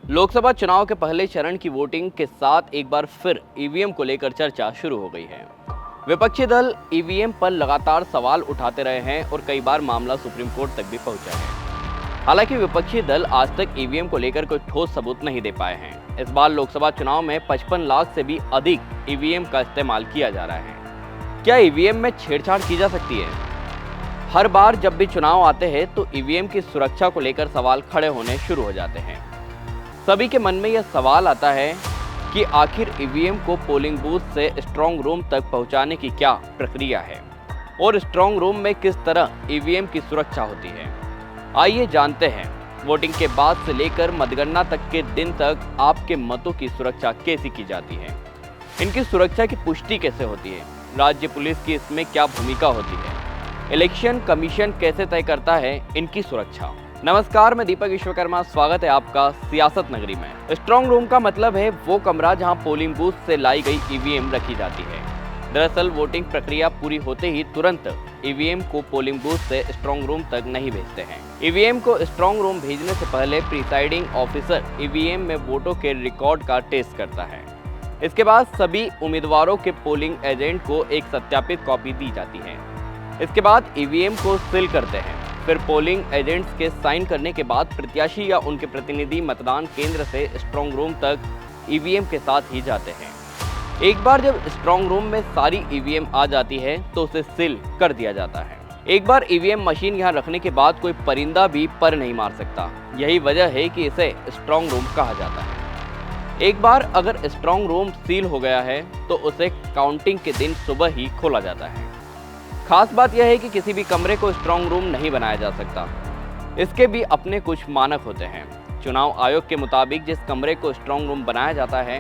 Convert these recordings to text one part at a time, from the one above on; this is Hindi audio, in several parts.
लोकसभा चुनाव के पहले चरण की वोटिंग के साथ एक बार फिर ईवीएम को लेकर चर्चा शुरू हो गई है। विपक्षी दल ईवीएम पर लगातार सवाल उठाते रहे हैं और कई बार मामला सुप्रीम कोर्ट तक भी पहुंचा है। हालांकि विपक्षी दल आज तक ईवीएम को लेकर कोई ठोस सबूत नहीं दे पाए हैं। इस बार लोकसभा चुनाव में 55 लाख से भी अधिक ईवीएम का इस्तेमाल किया जा रहा है। क्या ईवीएम में छेड़छाड़ की जा सकती है? हर बार जब भी चुनाव आते हैं तो ईवीएम की सुरक्षा को लेकर सवाल खड़े होने शुरू हो जाते हैं। सभी के मन में यह सवाल आता है कि आखिर ईवीएम को पोलिंग बूथ से स्ट्रांग रूम तक पहुंचाने की क्या प्रक्रिया है और स्ट्रांग रूम में किस तरह ईवीएम की सुरक्षा होती है। आइए जानते हैं वोटिंग के बाद से लेकर मतगणना तक के दिन तक आपके मतों की सुरक्षा कैसी की जाती है, इनकी सुरक्षा की पुष्टि कैसे होती है, राज्य पुलिस की इसमें क्या भूमिका होती है, इलेक्शन कमीशन कैसे तय करता है इनकी सुरक्षा। नमस्कार, मैं दीपक विश्वकर्मा, स्वागत है आपका सियासत नगरी में। स्ट्रांग रूम का मतलब है वो कमरा जहां पोलिंग बूथ से लाई गई ईवीएम रखी जाती है। दरअसल वोटिंग प्रक्रिया पूरी होते ही तुरंत ईवीएम को पोलिंग बूथ से स्ट्रांग रूम तक नहीं भेजते हैं। ईवीएम को स्ट्रांग रूम भेजने से पहले प्रिसाइडिंग ऑफिसर ईवीएम में वोटों के रिकॉर्ड का टेस्ट करता है। इसके बाद सभी उम्मीदवारों के पोलिंग एजेंट को एक सत्यापित कॉपी दी जाती है। इसके बाद ईवीएम को सील करते हैं। फिर पोलिंग एजेंट्स के साइन करने के बाद प्रत्याशी या उनके प्रतिनिधि मतदान केंद्र से स्ट्रांग रूम तक ईवीएम के साथ ही जाते हैं। एक बार जब स्ट्रांग रूम में सारी ईवीएम आ जाती है तो उसे सील कर दिया जाता है। एक बार ईवीएम मशीन यहाँ रखने के बाद कोई परिंदा भी पर नहीं मार सकता। यही वजह है कि इसे स्ट्रांग रूम कहा जाता है। एक बार अगर स्ट्रांग रूम सील हो गया है तो उसे काउंटिंग के दिन सुबह ही खोला जाता है। खास बात यह है कि किसी भी कमरे को स्ट्रांग रूम नहीं बनाया जा सकता। इसके भी अपने कुछ मानक होते हैं। चुनाव आयोग के मुताबिक जिस कमरे को स्ट्रांग रूम बनाया जाता है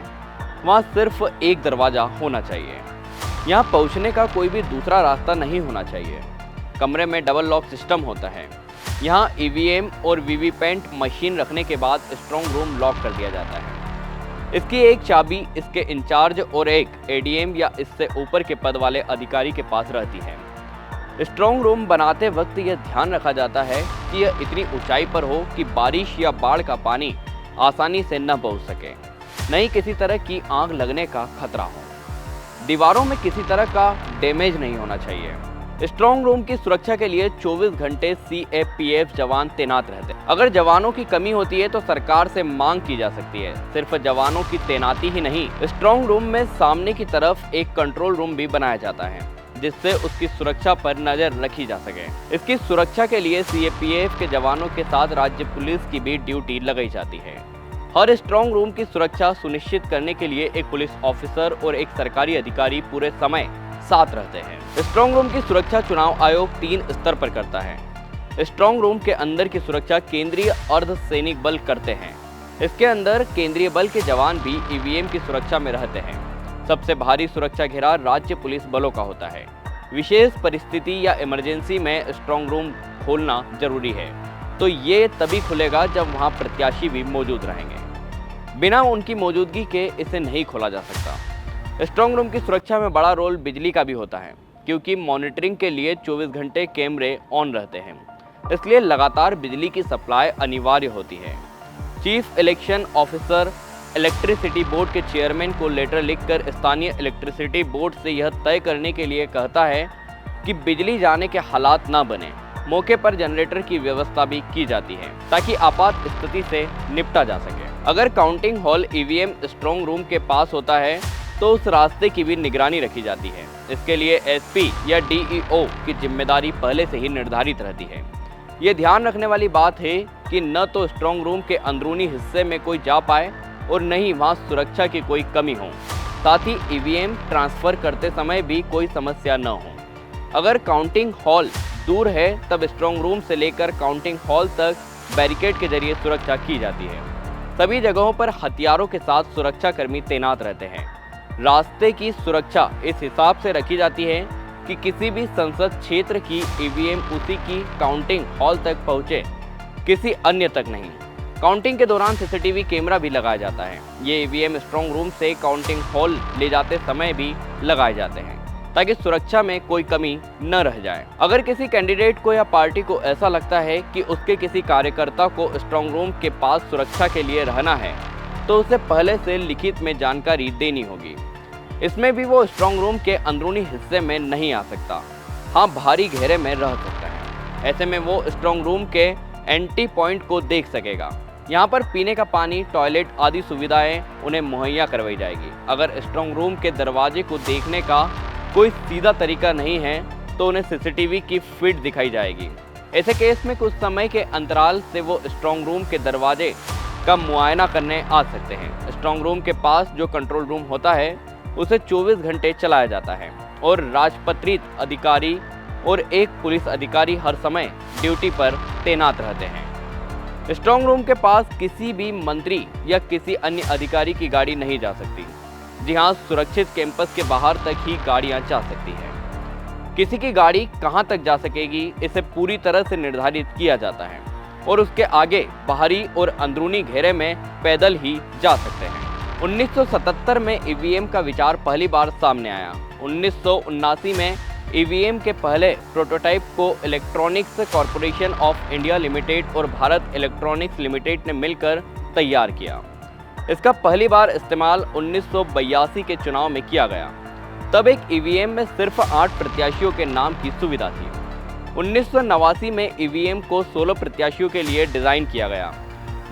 वहां सिर्फ एक दरवाजा होना चाहिए। यहां पहुंचने का कोई भी दूसरा रास्ता नहीं होना चाहिए। कमरे में डबल लॉक सिस्टम होता है। यहां ईवीएम और वीवीपैट मशीन रखने के बाद स्ट्रांग रूम लॉक कर दिया जाता है। इसकी एक चाबी इसके इंचार्ज और एक एडीएम या इससे ऊपर के पद वाले अधिकारी के पास रहती है। स्ट्रांग रूम बनाते वक्त यह ध्यान रखा जाता है कि यह इतनी ऊंचाई पर हो कि बारिश या बाढ़ का पानी आसानी से न पहुंच सके, नहीं किसी तरह की आग लगने का खतरा हो। दीवारों में किसी तरह का डैमेज नहीं होना चाहिए। स्ट्रांग रूम की सुरक्षा के लिए 24 घंटे सीएपीएफ जवान तैनात रहते हैं। अगर जवानों की कमी होती है तो सरकार से मांग की जा सकती है। सिर्फ जवानों की तैनाती ही नहीं, स्ट्रांग रूम में सामने की तरफ एक कंट्रोल रूम भी बनाया जाता है जिससे उसकी सुरक्षा पर नजर रखी जा सके। इसकी सुरक्षा के लिए सीएपीएफ के जवानों के साथ राज्य पुलिस की भी ड्यूटी लगाई जाती है। हर स्ट्रांग रूम की सुरक्षा सुनिश्चित करने के लिए एक पुलिस ऑफिसर और एक सरकारी अधिकारी पूरे समय साथ रहते हैं। स्ट्रांग रूम की सुरक्षा चुनाव आयोग 3 स्तर पर करता है। स्ट्रांग रूम के अंदर की सुरक्षा केंद्रीय अर्धसैनिक बल करते हैं। इसके अंदर केंद्रीय बल के जवान भी ईवीएम की सुरक्षा में रहते हैं। सबसे भारी सुरक्षा घेरा राज्य पुलिस बलों का होता है। विशेष परिस्थिति या इमरजेंसी में स्ट्रांग रूम खोलना जरूरी है तो ये तभी खुलेगा जब वहां प्रत्याशी भी मौजूद रहेंगे। बिना उनकी मौजूदगी के इसे नहीं खोला जा सकता। स्ट्रांग रूम की सुरक्षा में बड़ा रोल बिजली का भी होता है क्योंकि मॉनिटरिंग के लिए 24 घंटे कैमरे ऑन रहते हैं, इसलिए लगातार बिजली की सप्लाई अनिवार्य होती है। Chief election officer electricity board के चेयरमैन को लेटर लिखकर स्थानीय इलेक्ट्रिसिटी बोर्ड से यह तय करने के लिए कहता है कि बिजली जाने के हालात ना बने। मौके पर जनरेटर की व्यवस्था भी की जाती है ताकि आपात स्थिति से निपटा जा सके। अगर counting hall EVM strong room के पास होता है तो उस रास्ते की भी निगरानी रखी जाती है। इसके लिए एसपी या डीईओ की जिम्मेदारी पहले से ही निर्धारित रहती है। ये ध्यान रखने वाली बात है कि न तो स्ट्रांग रूम के अंदरूनी हिस्से में कोई जा पाए और न ही वहाँ सुरक्षा की कोई कमी हो। साथ ही ईवीएम ट्रांसफर करते समय भी कोई समस्या न हो। अगर काउंटिंग हॉल दूर है तब स्ट्रांग रूम से लेकर काउंटिंग हॉल तक बैरिकेड के जरिए सुरक्षा की जाती है। सभी जगहों पर हथियारों के साथ सुरक्षा कर्मी तैनात रहते हैं। रास्ते की सुरक्षा इस हिसाब से रखी जाती है कि किसी भी संसद क्षेत्र की ईवीएम उसी की काउंटिंग हॉल तक पहुंचे, किसी अन्य तक नहीं। काउंटिंग के दौरान सीसीटीवी कैमरा भी लगाया जाता है। ये ईवीएम स्ट्रांग रूम से काउंटिंग हॉल ले जाते समय भी लगाए जाते हैं। ताकि सुरक्षा में कोई कमी न रह जाए। अगर किसी कैंडिडेट को या पार्टी को ऐसा लगता है कि उसके किसी कार्यकर्ता को स्ट्रांग रूम के पास सुरक्षा के लिए रहना है, तो उसे पहले से लिखित में जानकारी देनी होगी। इसमें भी वो स्ट्रांग रूम के अंदरूनी हिस्से में नहीं आ सकता, हाँ बाहरी घेरे में रह सकता है। ऐसे में वो स्ट्रांग रूम के एंट्री पॉइंट को देख सकेगा। यहाँ पर पीने का पानी, टॉयलेट आदि सुविधाएं उन्हें मुहैया करवाई जाएगी। अगर स्ट्रांग रूम के दरवाजे को देखने का कोई सीधा तरीका नहीं है तो उन्हें सीसीटीवी की फीड दिखाई जाएगी। ऐसे केस में कुछ समय के अंतराल से वो स्ट्रांग रूम के दरवाजे का मुआयना करने आ सकते हैं। स्ट्रांग रूम के पास जो कंट्रोल रूम होता है उसे 24 घंटे चलाया जाता है और राजपत्रित अधिकारी और एक पुलिस अधिकारी हर समय ड्यूटी पर तैनात रहते हैं। स्ट्रांग रूम के पास किसी भी मंत्री या किसी अन्य अधिकारी की गाड़ी नहीं जा सकती। जी हाँ, सुरक्षित कैंपस के बाहर तक ही गाड़ियां जा सकती हैं। किसी की गाड़ी कहां तक जा सकेगी, इसे पूरी तरह से निर्धारित किया जाता है और उसके आगे बाहरी और अंदरूनी घेरे में पैदल ही जा सकते हैं। 1977 में ईवीएम का विचार पहली बार सामने आया। 1979 में ईवीएम के पहले प्रोटोटाइप को electronics corporation of India limited और भारत इलेक्ट्रॉनिक्स लिमिटेड ने मिलकर तैयार किया। इसका पहली बार इस्तेमाल 1982 के चुनाव में किया गया। तब एक ईवीएम में सिर्फ 8 प्रत्याशियों के नाम की सुविधा थी। 1989 में ईवीएम को 16 प्रत्याशियों के लिए डिज़ाइन किया गया।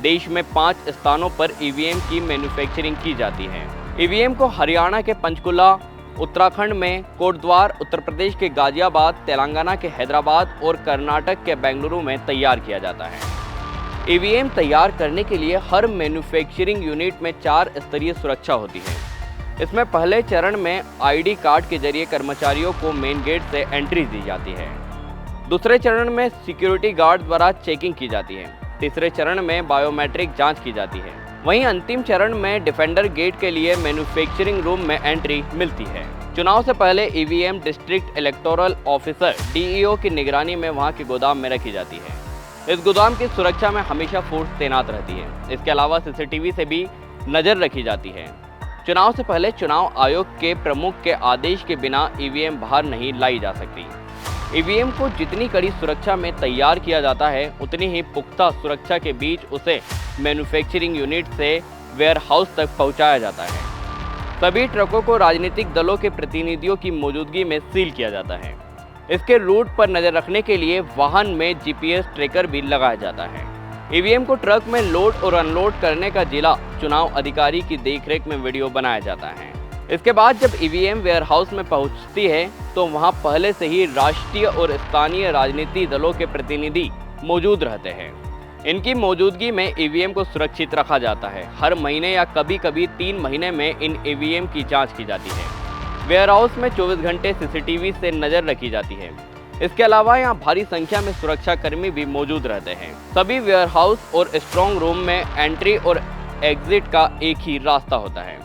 देश में 5 स्थानों पर ईवीएम की मैन्युफैक्चरिंग की जाती है। ईवीएम को हरियाणा के पंचकुला, उत्तराखंड में कोटद्वार, उत्तर प्रदेश के गाजियाबाद, तेलंगाना के हैदराबाद और कर्नाटक के बेंगलुरु में तैयार किया जाता है। ईवीएम तैयार करने के लिए हर मैन्युफैक्चरिंग यूनिट में 4 स्तरीय सुरक्षा होती है। इसमें पहले चरण में आईडी कार्ड के जरिए कर्मचारियों को मेन गेट से एंट्री दी जाती है। दूसरे चरण में सिक्योरिटी गार्ड द्वारा चेकिंग की जाती है। तीसरे चरण में बायोमेट्रिक जांच की जाती है। वहीं अंतिम चरण में डिफेंडर गेट के लिए मैन्युफैक्चरिंग रूम में एंट्री मिलती है। चुनाव से पहले EVM district electoral officer DEO की निगरानी में वहां के गोदाम में रखी जाती है। इस गोदाम की सुरक्षा में हमेशा फोर्स तैनात रहती है। इसके अलावा सीसीटीवी से भी नजर रखी जाती है। चुनाव से पहले चुनाव आयोग के प्रमुख के आदेश के बिना ईवीएम बाहर नहीं लाई जा सकती। ईवीएम को जितनी कड़ी सुरक्षा में तैयार किया जाता है, उतनी ही पुख्ता सुरक्षा के बीच उसे मैन्युफैक्चरिंग यूनिट से वेयरहाउस तक पहुंचाया जाता है। सभी ट्रकों को राजनीतिक दलों के प्रतिनिधियों की मौजूदगी में सील किया जाता है। इसके रूट पर नजर रखने के लिए वाहन में जीपीएस ट्रैकर भी लगाया जाता है। ईवीएम को ट्रक में लोड और अनलोड करने का जिला चुनाव अधिकारी की देखरेख में वीडियो बनाया जाता है। इसके बाद जब ईवीएम वेयरहाउस में पहुंचती है तो वहां पहले से ही राष्ट्रीय और स्थानीय राजनीतिक दलों के प्रतिनिधि मौजूद रहते हैं। इनकी मौजूदगी में ईवीएम को सुरक्षित रखा जाता है। हर महीने या कभी कभी 3 महीने में इन ईवीएम की जाँच की जाती है। वेयरहाउस में 24 घंटे सीसीटीवी से नजर रखी जाती है। इसके अलावा यहाँ भारी संख्या में सुरक्षा कर्मी भी मौजूद रहते हैं। सभी वेयरहाउस और स्ट्रांग रूम में एंट्री और एग्जिट का एक ही रास्ता होता है।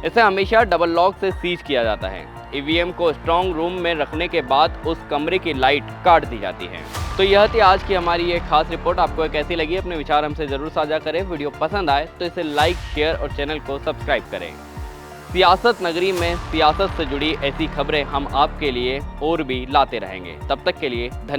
इसे हमेशा डबल लॉक से सीज किया जाता है। ईवीएम को स्ट्रांग रूम में रखने के बाद उस कमरे की लाइट काट दी जाती है। तो यह थी आज की हमारी ये खास रिपोर्ट। आपको कैसी लगी, अपने विचार हमसे जरूर साझा करें। वीडियो पसंद आए तो इसे लाइक, शेयर और चैनल को सब्सक्राइब करें। सियासत नगरी में सियासत से जुड़ी ऐसी खबरें हम आपके लिए और भी लाते रहेंगे। तब तक के लिए धन्यवाद।